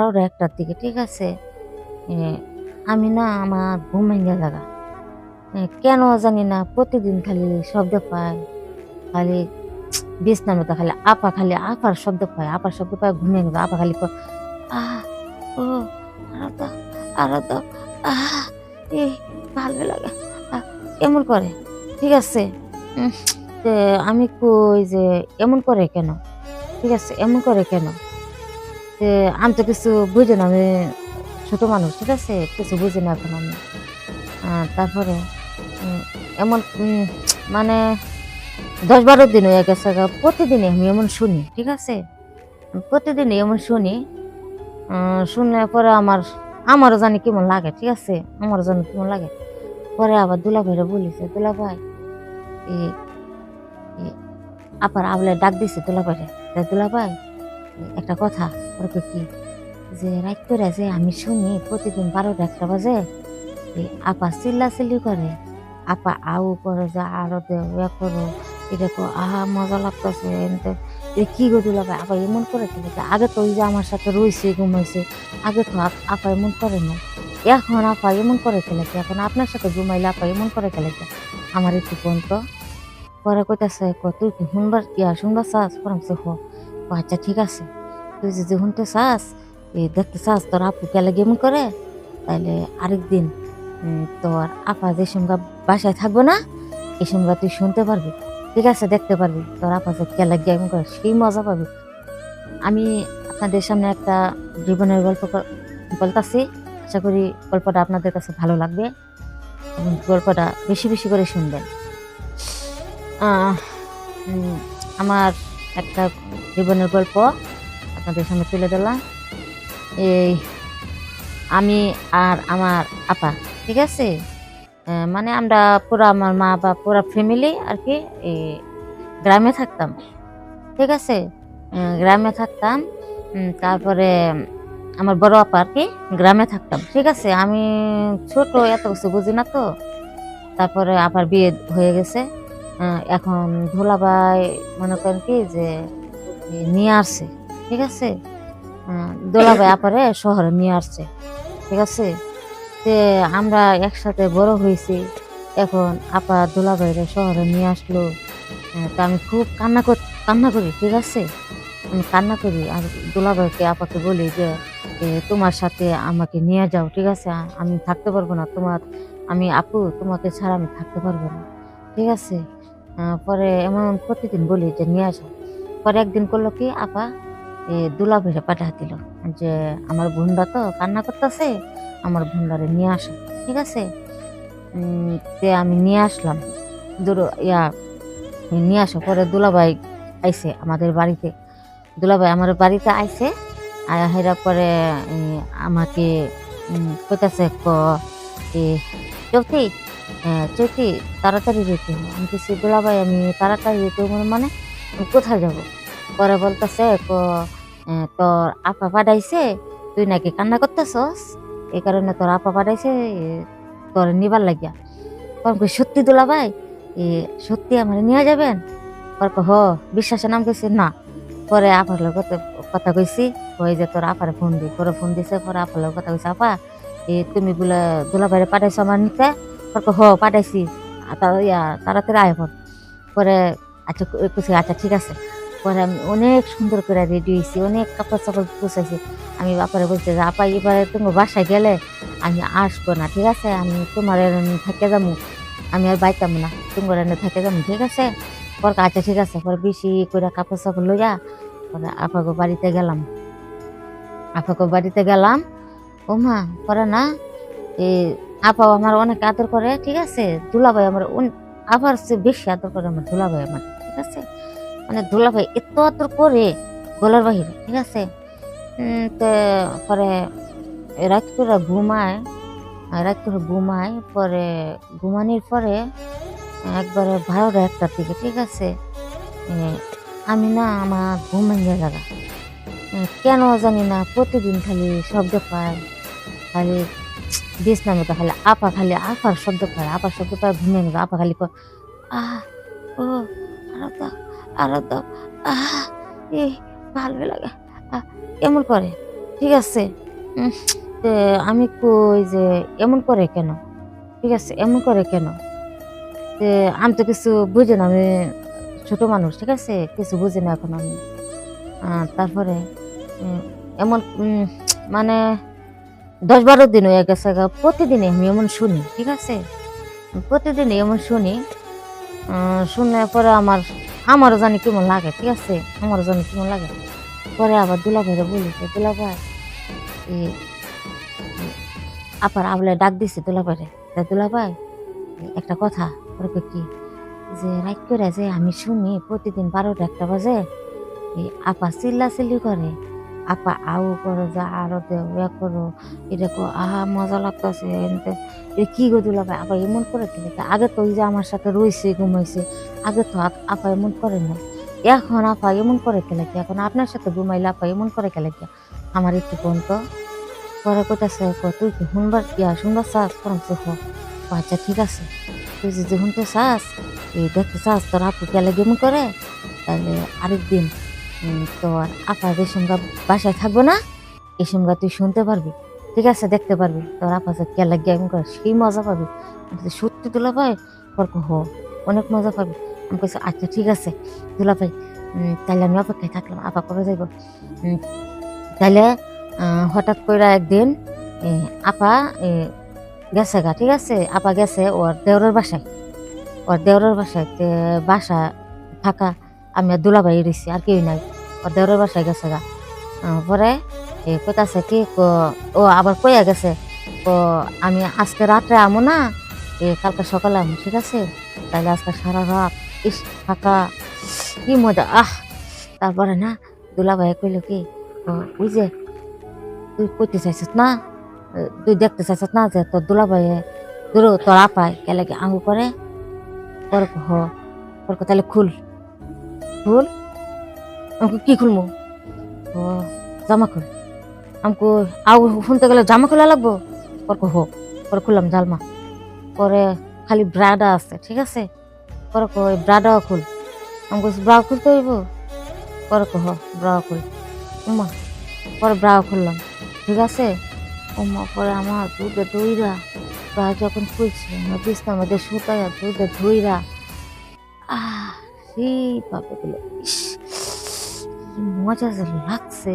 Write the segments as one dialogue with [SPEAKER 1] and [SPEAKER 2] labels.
[SPEAKER 1] 12টা 1টার দিকে, ঠিক আছে? এ আমি না আমার ঘুম ভাইঙ্গা জাগা। কেন জানি না প্রতিদিন খালি শব্দ পাই। খালি বিছনার মধ্যে খালি আপার শব্দ পাই। আপার শব্দ পাই ঘুম ভেঙে যায়। আপা খালি আহ! ও আরো দাও, আরো দাও। আহ! এ ভালো লাগে। আহ! এমন করে। ঠিক আছে? উম তে আমি কই যে এমন করে কেন? ঠিক আছে? এমন করে কেন? যে আমি তো কিছু বুঝি না। আমি ছোট মানুষ। ঠিক আছে? কিছু বুঝি না এখন আমি। তারপরে উম এমন মানে ১০-১২ দিন হয়ে গেছে প্রতিদিনই আমি এমন শুনি। ঠিক আছে? প্রতিদিনই এমন শুনি। শুনলে পরে আমারও জানি কেমন লাগে। ঠিক আছে? আমারও জানি কেমন লাগে। পরে আবার দুলাভাইরে বলিছে, "দুলাভাই এ এ আপার আবলায় ডাক দিছে দুলাভাইরে। দুলাভাই একটা কথা।" পরে কয়, "কি?" যে রাইত কইরা যে আমি শুনি প্রতিদিন ১২টা ১টা বাজে আপা চিল্লাচিল্লি করে। আপা আউ করে যে আরো দেও, করো, এটা আহা মজা লাগতাছে এনতে। কি গো দুলাভাই আপা এমন করে কেন? আগে তো ওই যে আমার সাথে রইছে, ঘুমাইছে। আগে তো আপা এমন করে নাই। এখন আপা এমন করে খেলেছে। এখন আপনার সাথে ঘুমাইলে আপা এমন করে খেলেছে। আমার একটু কোন তো। পরে কইতাছে, "তুই কি শুনবার চাস?" পরে আমি বলছি, "হ।" আচ্ছা ঠিক আছে। তুই যদি শুনতে চাস, দেখতে চাস তোর আপু কেলে এমন করে, তাইলে আরেকদিন তোর আপা যে সময় বাসায় থাকবো না, এই সময় তুই শুনতে পারবি। ঠিক আছে? দেখতে পারবি। তোর আপা যে কেলে এমন করে সেই মজা পাবি। আমি আপনাদের সামনে একটা জীবনের গল্প বলতাছি। আশা করি গল্পটা আপনাদের কাছে ভালো লাগবে এবং গল্পটা বেশি, বেশি করে শুনবেন। আহ উম আমার একটা জীবনের গল্প আপনাদের সামনে তুলে ধরলাম। এই আমি আর আমার আপা, ঠিক আছে? মানে আমরা পুরা আমার মা বা পুরা ফ্যামিলি আরকি এই গ্রামে থাকতাম। ঠিক আছে? গ্রামে থাকতাম। তারপরে আমার বড় আপা আরকি গ্রামে থাকতাম। ঠিক আছে? আমি ছোট এত কিছু বুঝি না তো। তারপরে আপার বিয়ে হয়ে গেছে। এখন দুলাভাই মনে করেন কি যে নিয়ে আসছে। ঠিক আছে? আ দুলাভাই আপারে শহরে নিয়ে আসছে। ঠিক আছে? যে আমরা একসাথে বড় হইছি। এখন আপা দুলাভাইরে শহরে নিয়ে আসলো। তো আমি খুব কান্না করি। ঠিক আছে? আমি কান্না করি আর দুলাভাইকে আপাকে বলি যে, "তোমার সাথে আমাকে নিয়ে যাও। ঠিক আছে? আমি থাকতে পারবো না। আমি আপু তোমাকে ছাড়া আমি থাকতে পারবো না।" ঠিক আছে? পরে এমন প্রতিদিন বলি যে, "নিয়ে আসো।" পরে একদিন করলো কি আপা দুলাভাইরে পাঠায় দিল যে, "আমার বোনরা তো কান্না করতেছে, আমার বোনরারে নিয়ে আসো।" ঠিক আছে? তে আমি নিয়ে আসলাম। দূর ইয়া নিয়ে আসা পরে দুলাভাই আইছে আমাদের বাড়িতে। দুলাভাই আমার বাড়িতে আইছে। আয়া হাইরা পরে ই আমাকে কইতাছে ই "চৌকি চৌকি তাড়াতাড়ি যেতে হবে।" আমি কইছি, "দুলাভাই আমি তাড়াতাড়ি যেতে হবে মানে আমি কোথায় যাব?" পরে বলতেছে "তোর আপা পাঠাইছে, তুই নাকি কান্না করতেছস? এই কারণে তোর আপা পাঠাইছে তোরে নিবার লাগিয়া।" পরে আমি কই, "সত্যি দুলাভাই? এ সত্যি আমারে নিয়া যাবেন?" পরে কয়, "হ।" বিশ্বাসের নাম কইছি, "না।" পরে আপার লগে কথা কইছি। কই যে, "তোর আপারে ফোন দি।" পরে ফোন দিছে। পরে আপার লগে কথা কইছি, "আপা তুমি বলে দুলাভাইরে পাঠাইছো আমার নিতে?" পরে কয়, "হ পাঠাইছি। তাড়াতাড়ি আয়া পড়।" পরে আচ্ছা কইছি, "আচ্ছা ঠিক আছে।" পরে আমি অনেক সুন্দর করে রেডি হইছি। অনেক কাপড়-চাপড় গুছাইছি। আমি আপারে বলছি যে, "আপা এবারে তোমার বাসায় গেলে আমি আসবো না। ঠিক আছে? আমি তোমার এখানে থাইকা যামু। আমি আর যাইতাম না। তোমার এখানে থাইকা যামু। ঠিক আছে?" পরে কয়, "আচ্ছা ঠিক আছে।" পরে বেশি কইরা কাপড়-চাপড় লইয়া পরে আপাগো বাড়িতে গেলাম। আপাগো বাড়িতে গেলাম। ওমা! পরে না এ আপাও আমার অনেক আদর করে। ঠিক আছে? দুলাভাই আমার আপার চেয়ে বেশি আদর করে আমার দুলাভাই আমার। ঠিক আছে? মানে দুলাভাই এত আদর করে বলার বাহিরে। ঠিক আছে? তে পরে রাত করে ঘুমায়, রাত করে ঘুমায়। পরে ঘুমানির পরে একবারে ১২টা ১টার দিকে। ঠিক আছে? এ আমি না আমার ঘুম ভাইঙ্গা জাগা। কেন জানি না প্রতিদিন খালি শব্দ পাই। খালি বিছানার মধ্যে খালি আপার শব্দ পাই। আপার শব্দ পাই ঘুম ভেঙে যায়। আপা খালি আহ! ও আরো দাও, আরো দাও। আহ! ভালোই লাগে। আহ! এমন করে। ঠিক আছে। উম, তে আমি কই যে এমন করে কেন? ঠিক আছে, এমন করে কেন? যে আমি তো কিছু বুঝি না, আমি ছোট মানুষ, ঠিক আছে? কিছু বুঝি না এখন আমি। তারপরে উম এমন মানে ১০-১২ দিন হয়ে গেছে প্রতিদিনই আমি এমন শুনি, ঠিক আছে? প্রতিদিনই এমন শুনি। শুনলে পরে আমারও জানি কেমন লাগে, ঠিক আছে? আমারও জানি কেমন লাগে। পরে আবার দুলাভাইরে বলি যে, "দুলাভাই, এ এ আপার আবলায় ডাক দিছে দুলাভাইরে। তা দুলাভাই, একটা কথা।" পরে কয়, "কি?" যে, "রাইত কইরা যে আমি শুনি প্রতিদিন ১২টা ১টা বাজে আপা চিল্লাচিল্লি করে। আপা আউ করো যে আরো দেও, করো, এটা আহা মজা লাগতাছে এনতে।" এ কি গো দুলাভাই, আপা এমন করে কেন? আগে তো ওই যে আমার সাথে রইছে, ঘুমাইছে। আগে তো আপা এমন করে নাই। এখন আপা এমন করে কে লাগি? এখন আপনার সাথে ঘুমাইলে আপা এমন করে কে লাগি? আমার একটু কোন তো। পরে কইতাছে, "তুই কি শুনবার চাস?" পরে আমি কইছি, "হ।" আচ্ছা ঠিক আছে। তুই যদি শুনতে চাস, দেখতে চাস তোর আপু কে লাগে এমন করে, তাহলে আরেকদিন তোর আপা যে সঙ্গা বাসায় থাকবো না, এই সঙ্গা তুই শুনতে পারবি। ঠিক আছে? দেখতে পারবি। তোর আপা যে কে লাগে এমন করে সেই মজা পাবি। আমি কইছি, "সত্যি দুলাভাই?" পরে কয়, "হ, অনেক মজা পাবি।" আমি কইছি, "আচ্ছা ঠিক আছে দুলাভাই, তাইলে আমি অপেক্ষায় থাকলাম। আপা কবে যাইব?" উম তাইলে হঠাৎ কইরা একদিন এ আপা এ গেছে গা, ঠিক আছে? আপা গেছে ওর দেওরের বাসায়। ওর দেওরের বাসায়। বাসা ফাঁকা। আমি আর দুলাভাই রইছি, আর কেউই নাই। ওর দেওরের বাসায় গেছে গা। পরে কইতাছে কি ও আবার কইয়া গেছে, ক "আমি আজকে রাত্রে আমু না, কালকে সকালে আমু, ঠিক আছে? তাইলে আজকে সারা রাত ইস ফাঁকা, কি মজা! তারপরে না দুলাভাই কইল কি, "ওই যে তুই কইতে চাইছিস না, তুই দেখতে চাইছিস না যে তোর দুলাভাইয়ে তোর আপায় কে লাগে আঙ্গু করে?" পরে কয়, "হ।" পরে কয়, "তাইলে খুল, খুল।" আমি কই, "কি খুলমু?" ও জামা খুল। আমি কই, "আউ শুনতে গেলে জামা খোলা লাগবো?" পরে কয়, "হ।" পরে খুললাম জালমা। পরে খালি ব্রাডা আছে, ঠিক আছে? পরে কয়, "ব্রাডাও খুল।" আমি কইছি, "ব্রা খুলতে হইব?" পরে কয়, "হ, ব্রাও খুল।" ওমা! পরে ব্রাও খুললাম, ঠিক আছে? ওমা! পরে আমার দুধে দইরা ব্রা যখন খুলছি, আমার বিছনার মধ্যে সুতাইয়া দুধে ধইরা আহ! সেই ভাবে গেল। ইস! কি মজা যে লাগছে!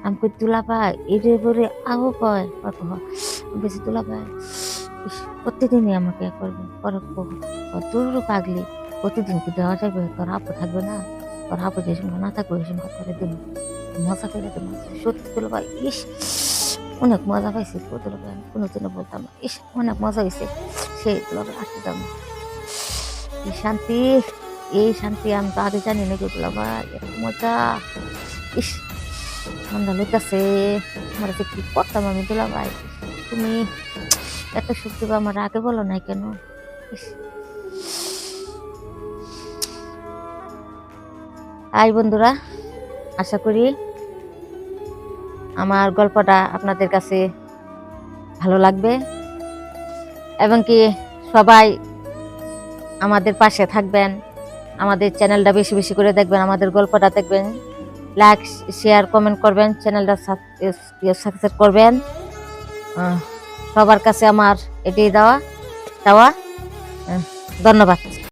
[SPEAKER 1] আমি কই, "দুলাভাই এরে পরে আহো কয়?" পরে কয়, "হ।" আমি কইছি, "দুলাভাই, ইস! প্রতিদিনই আমাকে করবে।" পরে "দূর পাগলি, প্রতিদিন কি দেওয়া যাবে? তোর আপু থাকবে না? তোর আপু যে সময় না থাকবে ওই সময় তোরে দিমু। মজা করে দিমু।" সত্যি দুলাভাই, ইস! অনেক মজা পাইছি গো দুলাভাই, আমি কোনোদিনও বলতাম না। ইস! অনেক মজা হইছে। সেই দুলাভাই আর দিতাম না। কি শান্তি! এই শান্তি আমি তো আগে জানি না গো দুলাভাই। এত মজা! ইস! ঠান্ডা লইতাছে। তোমারে যে কি করতাম আমি দুলাভাই। তুমি এত সুখ দিবা আমারে আগে বলো নাই কেন? ইস! হাই বন্ধুরা, আশা করি আমার গল্পটা আপনাদের কাছে ভালো লাগবে এবং কি সবাই আমাদের পাশে থাকবেন। আমাদের চ্যানেলটা বেশি বেশি করে দেখবেন, আমাদের গল্পটা দেখবেন। লাইক, শেয়ার, কমেন্ট করবেন, চ্যানেলটা সাবস্ক্রাইব করবেন। আহ, সবার কাছে আমার এটাই চাওয়া। ধন্যবাদ।